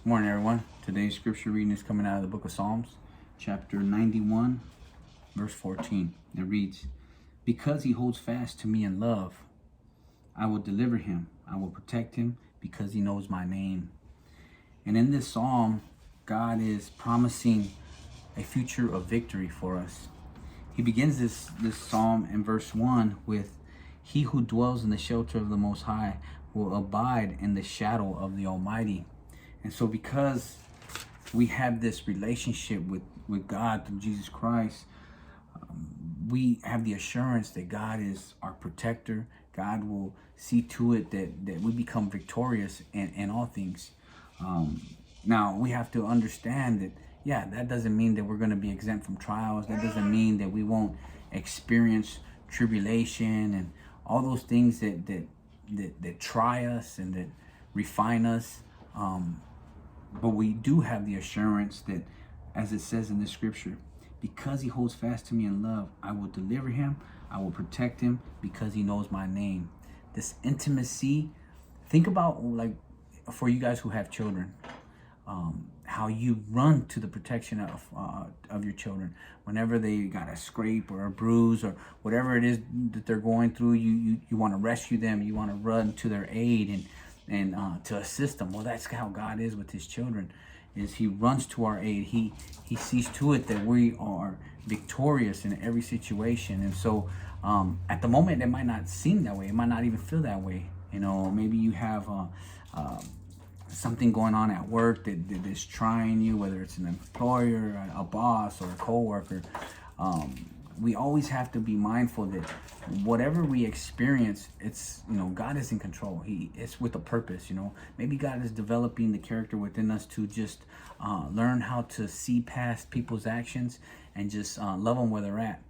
Good morning, everyone. Today's scripture reading is coming out of the book of Psalms, chapter 91, verse 14. It reads, "Because he holds fast to me in love, I will deliver him. I will protect him because he knows my name." And in this psalm, God is promising a future of victory for us. He begins this psalm in verse 1 with, "He who dwells in the shelter of the Most High will abide in the shadow of the Almighty." And so because we have this relationship with God through Jesus Christ, we have the assurance that God is our protector. God will see to it that we become victorious in all things. Now, we have to understand that, that doesn't mean that we're going to be exempt from trials. That doesn't mean that we won't experience tribulation and all those things that try us and that refine us. But we do have the assurance that, as it says in the scripture, because he holds fast to me in love, I will deliver him, I will protect him because he knows my name. This intimacy, think about, like, for you guys who have children, how you run to the protection of your children whenever they got a scrape or a bruise or whatever it is that they're going through. You want to rescue them, you want to run to their aid and to assist them. Well, that's how God is with his children, is he runs to our aid. He sees to it that we are victorious in every situation. And so at the moment, it might not seem that way. It might not even feel that way. Maybe you have something going on at work that is trying you, whether it's an employer, a boss, or a coworker. We always have to be mindful that whatever we experience, it's, God is in control. It's with a purpose. Maybe God is developing the character within us to just learn how to see past people's actions and just love them where they're at.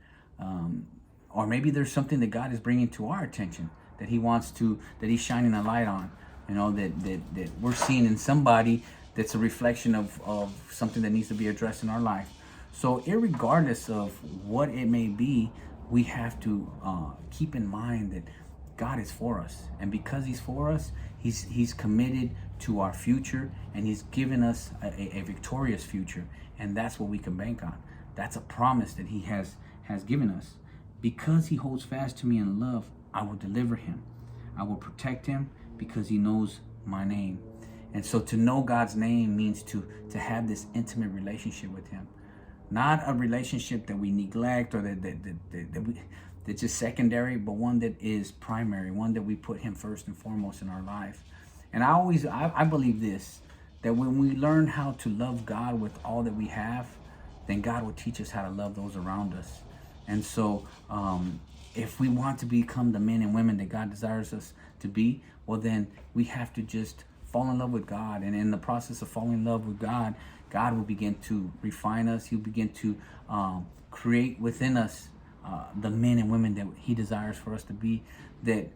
Or maybe there's something that God is bringing to our attention that he's shining a light on, that we're seeing in somebody that's a reflection of something that needs to be addressed in our life. So irregardless of what it may be, we have to keep in mind that God is for us. And because he's for us, he's committed to our future, and he's given us a victorious future. And that's what we can bank on. That's a promise that he has given us. Because he holds fast to me in love, I will deliver him. I will protect him because he knows my name. And so to know God's name means to have this intimate relationship with him. Not a relationship that we neglect or that's just secondary, but one that is primary, one that we put him first and foremost in our life. And I believe this, that when we learn how to love God with all that we have, then God will teach us how to love those around us. And so if we want to become the men and women that God desires us to be, well, then we have to just fall in love with God. And in the process of falling in love with God, God will begin to refine us. He'll begin to create within us the men and women that he desires for us to be, that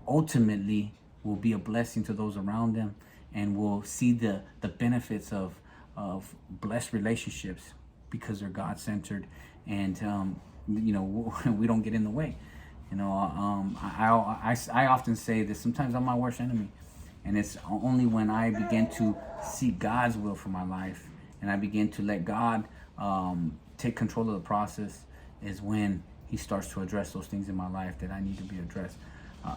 ultimately will be a blessing to those around them, and will see the benefits of blessed relationships because they're God-centered, and we don't get in the way. I often say that sometimes I'm my worst enemy. And it's only when I begin to seek God's will for my life and I begin to let God take control of the process is when he starts to address those things in my life that I need to be addressed.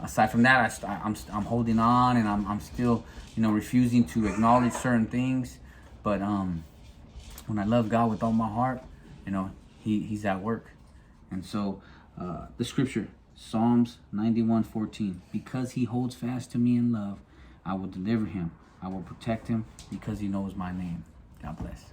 Aside from that, I'm holding on, and I'm still, refusing to acknowledge certain things. But when I love God with all my heart, he's at work. And so the scripture, Psalms 91:14, "Because he holds fast to me in love, I will deliver him. I will protect him because he knows my name." God bless.